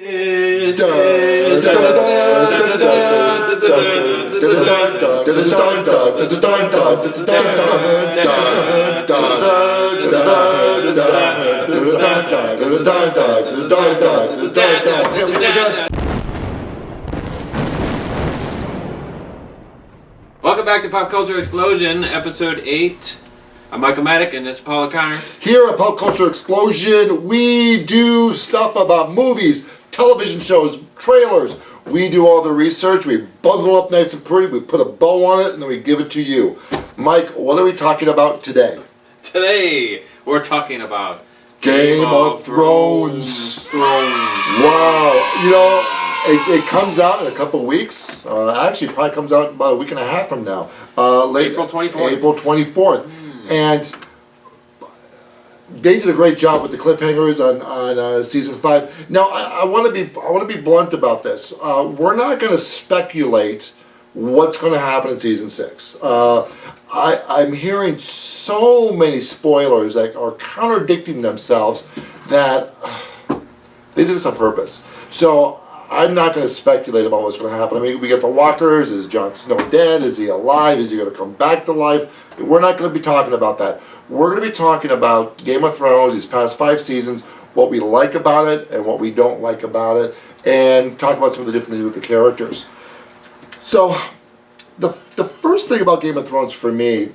Welcome back to Pop Culture Explosion, Episode 8. I'm Michael Maddock, and this is Paul O'Connor. Here at Pop Culture Explosion, we do stuff about movies, television shows, trailers. We do all the research, we bundle up nice and pretty, we put a bow on it, and then we give it to you. Mike, what are we talking about today? Today, we're talking about Game of Thrones. Wow, you know, it comes out in a couple of weeks. Actually, it probably comes out about a week and a half from now. April 24th. April 24th. And they did a great job with the cliffhangers on season 5. Now, I want to be blunt about this. We're not going to speculate what's going to happen in season 6. I'm hearing so many spoilers that are contradicting themselves that they did this on purpose. So I'm not going to speculate about what's going to happen. I mean, we get the walkers. Is Jon Snow dead? Is he alive? Is he going to come back to life? We're not going to be talking about that. We're going to be talking about Game of Thrones, these past 5 seasons, what we like about it and what we don't like about it, and talk about some of the different things with the characters. So, the first thing about Game of Thrones for me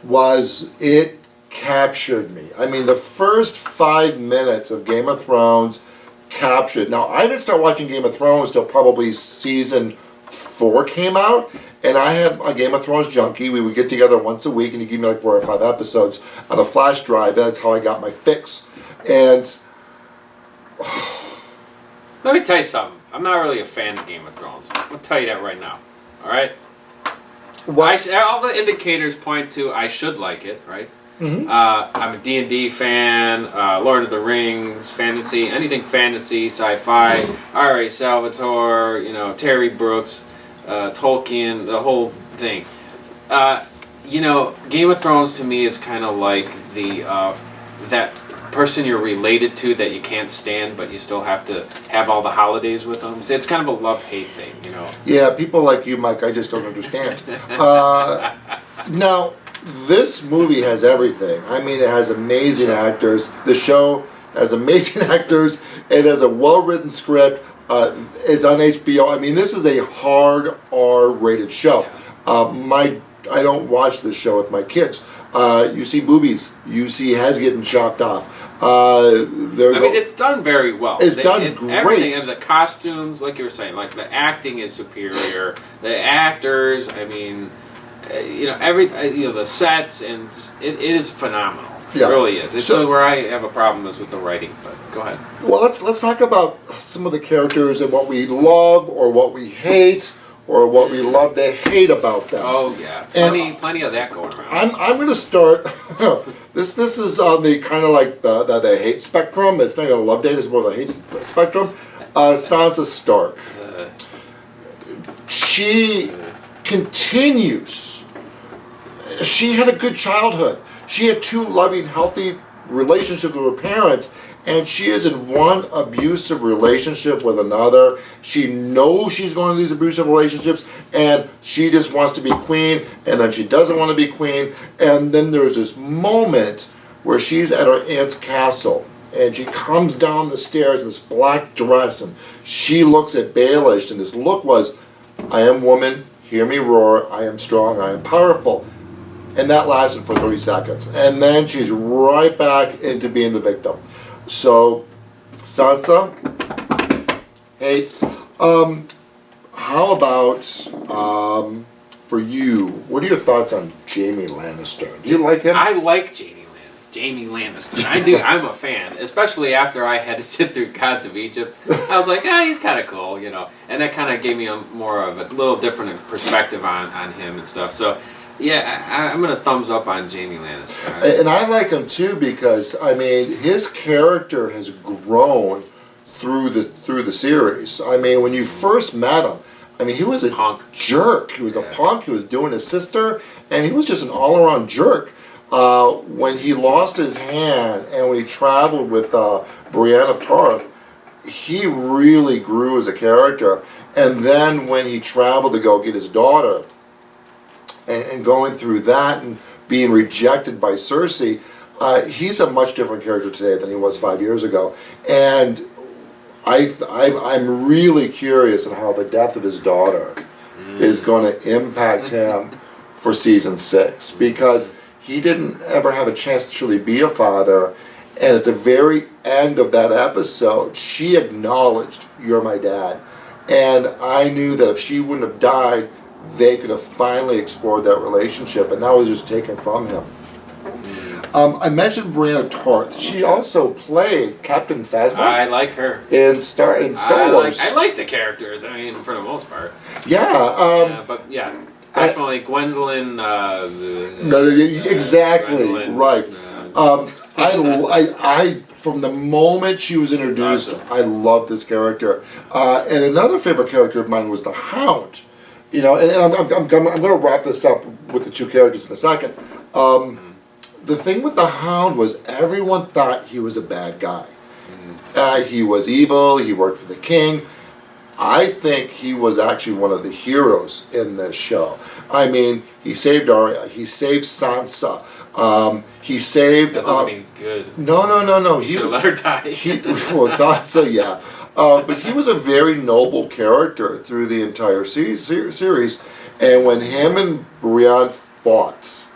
was it captured me. I mean, the first 5 minutes of Game of Thrones captured. Now, I didn't start watching Game of Thrones till probably season 4 came out, and I had a Game of Thrones junkie. We would get together once a week, and he'd give me like 4 or 5 episodes on a flash drive. That's how I got my fix. And let me tell you something. I'm not really a fan of Game of Thrones. I'll tell you that right now. All right? All the indicators point to I should like it, right? Mm-hmm. I'm a D&D fan, Lord of the Rings, fantasy, anything fantasy, sci-fi, R.A. Salvatore, Terry Brooks, Tolkien, the whole thing. Game of Thrones to me is kind of like that person you're related to that you can't stand, but you still have to have all the holidays with them. It's kind of a love-hate thing, Yeah, people like you, Mike, I just don't understand. Now, this movie has everything. I mean, it has amazing actors. The show has amazing actors. It has a well-written script. It's on HBO. I mean, this is a hard R-rated show. I don't watch this show with my kids. You see boobies. You see heads getting chopped off. It's done very well. It's done great. Everything, and the costumes, like you were saying, like the acting is superior. The actors, the sets, and it is phenomenal. Yeah. It really is. It's where I have a problem is with the writing, but go ahead. Well, let's talk about some of the characters and what we love or what we hate or what we love to hate about them. Oh yeah, plenty of that going around. I'm going to start. This is on the kind of like the hate spectrum. It's not even a love date. It's more of the hate spectrum. Sansa Stark. She continues. She had a good childhood. She had 2 loving, healthy relationships with her parents, and she is in one abusive relationship with another. She knows she's going to these abusive relationships, and she just wants to be queen, and then she doesn't want to be queen, and then there's this moment where she's at her aunt's castle, and she comes down the stairs in this black dress, and she looks at Baelish, and this look was, I am woman, hear me roar, I am strong, I am powerful. And that lasted for 30 seconds. And then she's right back into being the victim. So, Sansa, hey, how about, for you, what are your thoughts on Jaime Lannister? Do you like him? I like Jaime Lannister. I do. I'm a fan, especially after I had to sit through Gods of Egypt. I was like, he's kind of cool, And that kind of gave me a little different perspective on him and stuff. So, yeah, I'm going to thumbs up on Jaime Lannister. And I like him too because, his character has grown through the series. When you first met him, he was a punk jerk. He was a punk. He was doing his sister, and he was just an all-around jerk. When he lost his hand and when he traveled with Brienne of Tarth, he really grew as a character. And then when he traveled to go get his daughter, and going through that and being rejected by Cersei, he's a much different character today than he was 5 years ago. And I'm really curious on how the death of his daughter is going to impact him for season 6, because he didn't ever have a chance to truly be a father. And at the very end of that episode, she acknowledged, "You're my dad." And I knew that if she wouldn't have died, they could have finally explored that relationship, and that was just taken from him. I mentioned Brianna Torth. She also played Captain Phasma. I like her. In Star Wars. I like the characters, I mean, for the most part. Yeah. But yeah, definitely Gwendolyn. Exactly, Gwendolyn, right. I from the moment she was introduced, Awesome. I loved this character. And another favorite character of mine was the Hound. You know, and I'm going to wrap this up with the two characters in a second. The thing with the Hound was everyone thought he was a bad guy. He was evil. He worked for the king. I think he was actually one of the heroes in this show. I mean, he saved Arya. He saved Sansa. He saved. That doesn't mean he's good. No. He should have let her die. Well, Sansa, yeah. But he was a very noble character through the entire series. And when him and Brienne fought,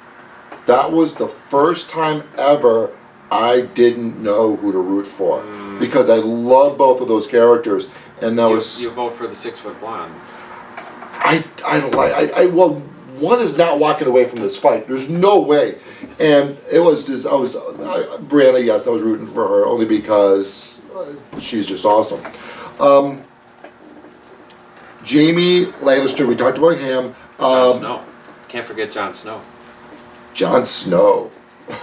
that was the first time ever I didn't know who to root for, because I love both of those characters. And that was you vote for the 6-foot blonde. Well, one is not walking away from this fight. There's no way. And it was just Brianna. Yes, I was rooting for her only because she's just awesome. Jaime Lannister. We talked about him. Jon Snow. Can't forget Jon Snow. Jon Snow.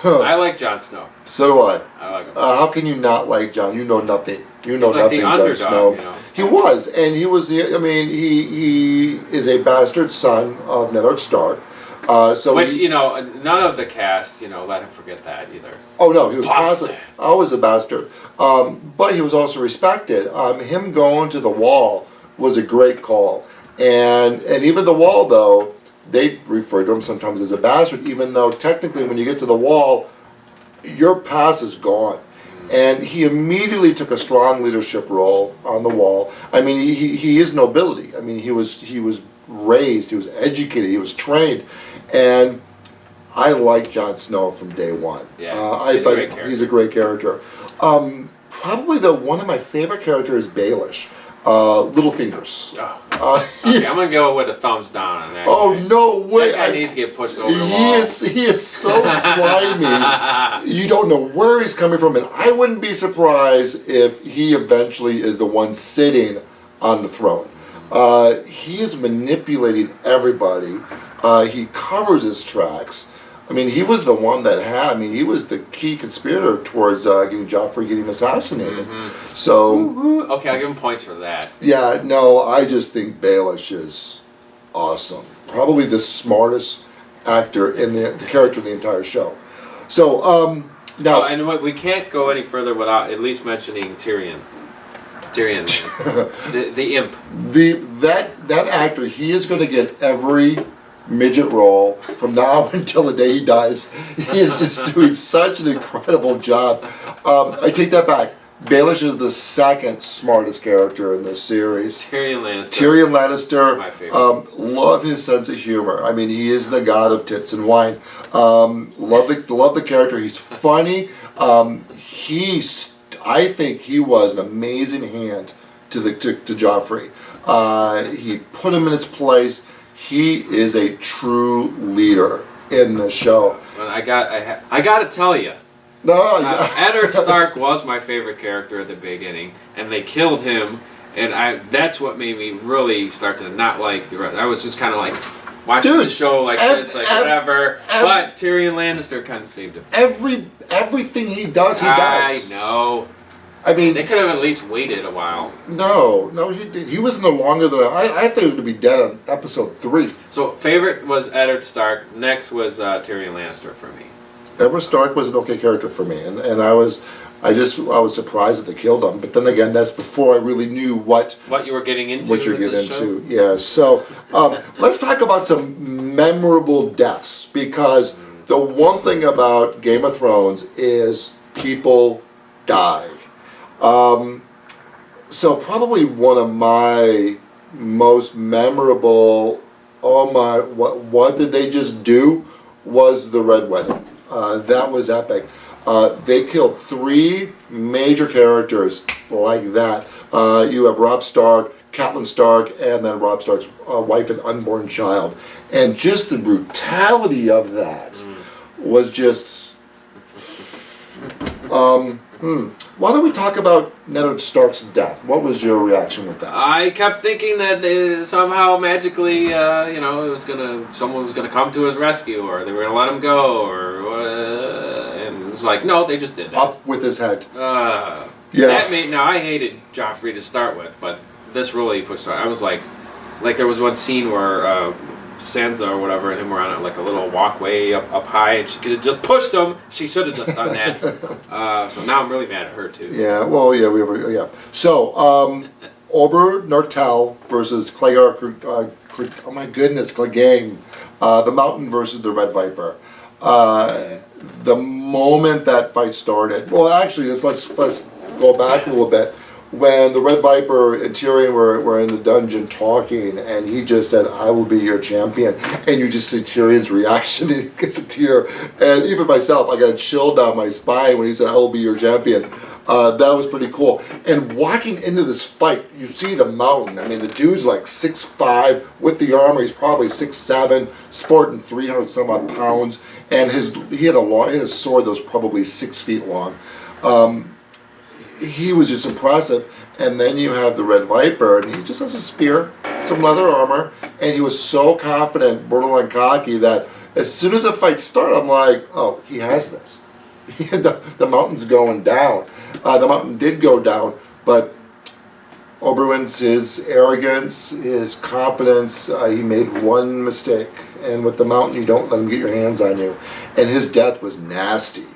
I like Jon Snow. So do I. I like him. How can you not like Jon? You know nothing. You know He's like nothing, the Jon underdog, Snow. you know? He was, and he was the. I mean, he is a bastard son of Ned Stark. Which, none of the cast, let him forget that either. Oh no, he was Bastard. constantly always a bastard. But he was also respected. Him going to the Wall was a great call, and even the Wall though, they refer to him sometimes as a bastard, even though technically when you get to the Wall, your past is gone. And he immediately took a strong leadership role on the Wall. I mean, he is nobility. I mean, he was raised, he was educated, he was trained, and I like Jon Snow from day one. Yeah, I thought he's a great character. Probably one of my favorite characters is Baelish, Littlefingers. Okay, I'm gonna go with a thumbs down on that. Oh no way! That guy needs to get pushed over the wall. He is so slimy. You don't know where he's coming from, and I wouldn't be surprised if he eventually is the one sitting on the throne. He is manipulating everybody. He covers his tracks. I mean, he was the one that he was the key conspirator towards getting assassinated. So, okay, I'll give him points for that. Yeah, no, I just think Baelish is awesome. Probably the smartest actor in the character in the entire show. So, now... and we can't go any further without at least mentioning Tyrion. Tyrion, the imp. That actor, he is going to get every midget role from now until the day he dies. He is just doing such an incredible job. I take that back. Baelish is the second smartest character in this series. Tyrion Lannister. Tyrion Lannister. My favorite. Love his sense of humor. I mean, he is the god of tits and wine. Love the character. He's funny. I think he was an amazing hand to Joffrey. He put him in his place. He is a true leader in the show. Well, I got to tell you. No, Eddard Stark was my favorite character at the beginning, and they killed him, and that's what made me really start to not like the rest. I was just kind of like watching the show like this, like whatever. But Tyrion Lannister kind of saved it. Everything he does, he does. I know. I mean, they could have at least waited a while. No, he wasn't no longer than I thought he would be dead on episode 3. So favorite was Eddard Stark. Next was Tyrion Lannister for me. Eddard Stark was an okay character for me, and I I was surprised that they killed him. But then again, that's before I really knew what you were getting into. What you're getting into, yeah. So let's talk about some memorable deaths, because the one thing about Game of Thrones is people die. So probably one of my most memorable, oh my, what did they just do, was the Red Wedding. That was epic. They killed 3 major characters like that. You have Robb Stark, Catelyn Stark, and then Robb Stark's wife and unborn child. And just the brutality of that was just... Why don't we talk about Ned Stark's death? What was your reaction with that? I kept thinking that somehow magically, someone was gonna come to his rescue, or they were gonna let him go, and it was like, no, they just did that. Up with his head. Yeah. Now I hated Joffrey to start with, but this really pushed on. I was like there was one scene where Sansa or whatever and him were on like a little walkway up high, and she could have just pushed him. She should have just done that. So now I'm really mad at her too. Yeah. Well, yeah. So, Oberyn Martell versus Clegane. Oh my goodness, Clegane. The Mountain versus the Red Viper. The moment that fight started. Well, actually, let's go back a little bit. When the Red Viper and Tyrion were in the dungeon talking, and he just said, "I will be your champion," and you just see Tyrion's reaction, and he gets a tear, and even myself, I got a chill down my spine when he said, "I will be your champion." That was pretty cool. And walking into this fight, you see the Mountain. I mean, the dude's like 6'5", with the armor, he's probably 6'7", sporting 300 some odd pounds, and he had a sword that was probably 6 feet long. He was just impressive. And then you have the Red Viper, and he just has a spear, some leather armor, and he was so confident, borderline cocky, that as soon as the fight started, I'm like, oh, he has this. The Mountain's going down. The Mountain did go down, but Oberyn's, his arrogance, his confidence, he made one mistake, and with the Mountain, you don't let him get your hands on you. And his death was nasty.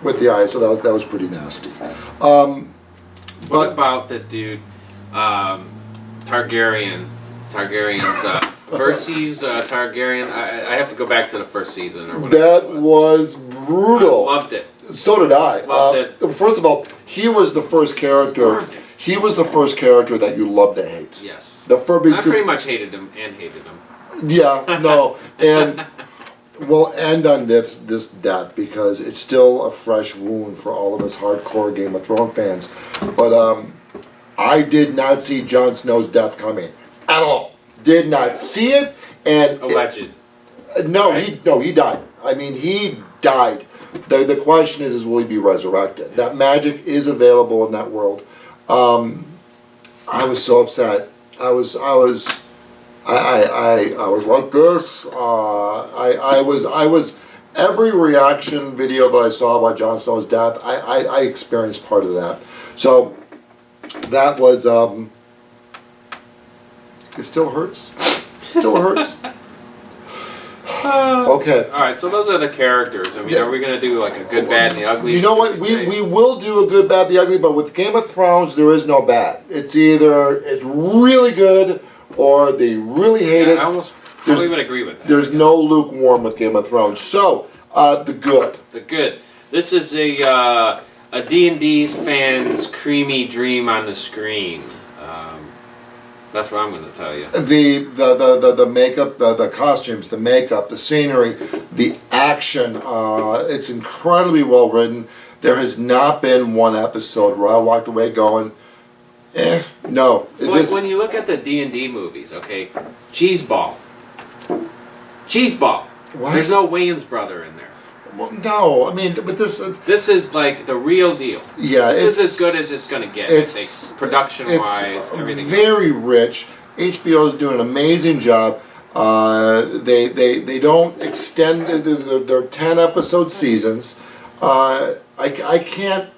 With the eyes, so that was pretty nasty. What about the dude, Targaryen's versus Targaryen? I have to go back to the first season or whatever. That was brutal. I loved it. So did I. Loved it. First of all, he was the first character. He was the first character that you loved to hate. Yes. I pretty much hated him and hated him. Yeah. No. And we'll end on this death because it's still a fresh wound for all of us hardcore Game of Thrones fans. But I did not see Jon Snow's death coming at all. Did not see it. And alleged. He died. I mean, he died. The question is will he be resurrected? That magic is available in that world. I was so upset. I was like this. I was every reaction video that I saw about Jon Snow's death, I experienced part of that. So that was it still hurts. Still hurts. Okay. All right. So those are the characters. I mean, are we going to do like a good, bad, and the ugly? You know what? We will do a good, bad, the ugly. But with Game of Thrones, there is no bad. It's either it's really good or they really hate it. I don't even agree with that. There's no lukewarm with Game of Thrones. So the good. The good. This is a D&D fan's creamy dream on the screen. That's what I'm going to tell you. The makeup, the costumes, the makeup, the scenery, the action. It's incredibly well written. There has not been one episode where I walked away going, no. When you look at the D&D movies, okay, Cheeseball. What? There's no Wayans brother in there. Well, no, I mean, but this is like the real deal. Yeah, this is as good as it's going to get. It's production-wise, everything. Very rich. HBO is doing an amazing job. They don't extend their 10-episode seasons. I can't.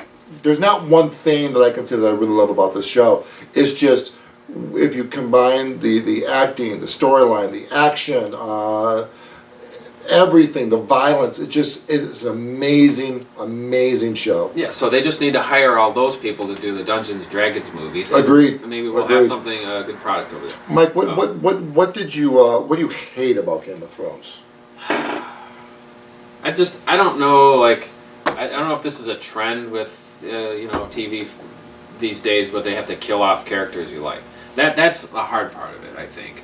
There's not one thing that I can say that I really love about this show. It's just if you combine the acting, the storyline, the action. everything, the violence, it's an amazing show. Yeah, so they just need to hire all those people to do the Dungeons and Dragons movies. Agreed. And maybe we'll have something, a good product over there. Mike, what do you hate about Game of Thrones? I don't know, like, I don't know if this is a trend with, TV these days, but they have to kill off characters you like. That's the hard part of it, I think.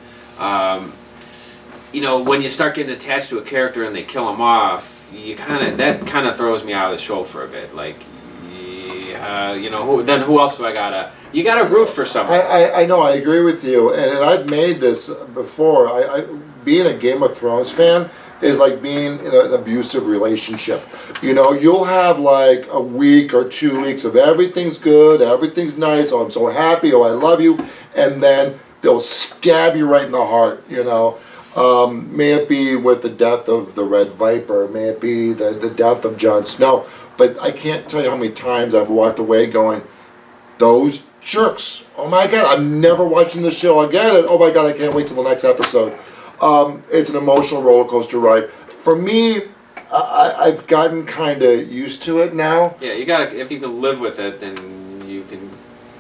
When you start getting attached to a character and they kill them off, that kind of throws me out of the show for a bit. Like, who else do I gotta? You gotta root for someone. I know, I agree with you, and I've made this before. Being a Game of Thrones fan is like being in an abusive relationship. You'll have like a week or 2 weeks of everything's good, everything's nice, oh, I'm so happy, oh, I love you, and then they'll stab you right in the heart, May it be with the death of the Red Viper, may it be the death of Jon Snow, but I can't tell you how many times I've walked away going, those jerks, oh my God, I'm never watching this show again, and oh my God, I can't wait till the next episode. It's an emotional roller coaster ride. For me, I've gotten kind of used to it now. Yeah, you gotta. If you can live with it, then you can.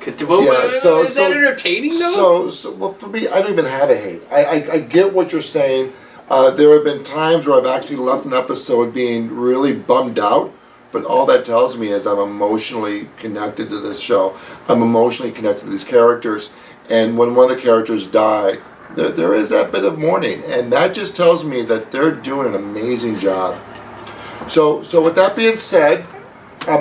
Is that entertaining though? Well, for me, I don't even have a hate. I get what you're saying. There have been times where I've actually left an episode being really bummed out, but all that tells me is I'm emotionally connected to this show. I'm emotionally connected to these characters, and when one of the characters die, there is that bit of mourning, and that just tells me that they're doing an amazing job. So with that being said,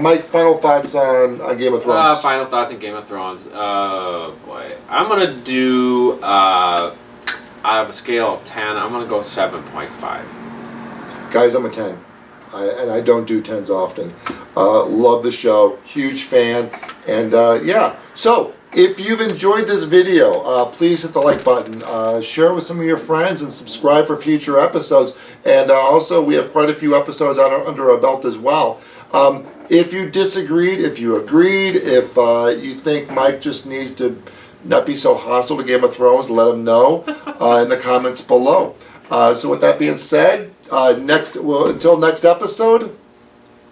Mike, final thoughts on Game of Thrones? Final thoughts on Game of Thrones. Boy. I'm going to do, out of a scale of 10, I'm going to go 7.5. Guys, I'm a 10. And I don't do 10s often. Love the show. Huge fan. And yeah. So, if you've enjoyed this video, please hit the like button, share it with some of your friends, and subscribe for future episodes. And also, we have quite a few episodes under our belt as well. If you disagreed, if you agreed, if you think Mike just needs to not be so hostile to Game of Thrones, let him know in the comments below. So with that being said, until next episode,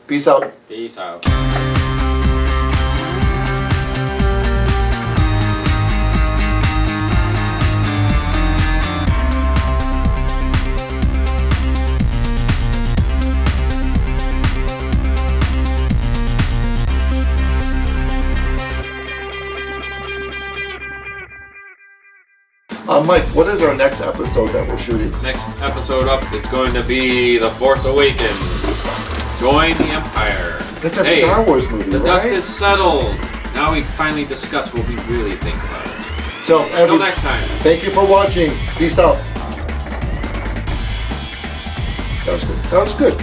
peace out. Peace out. Mike, what is our next episode that we're shooting? Next episode up is going to be The Force Awakens. Join the Empire. That's a Star Wars movie, the right? dust is settled. Now we finally discuss what we really think about it. So, until next time. Thank you for watching. Peace out. That was good.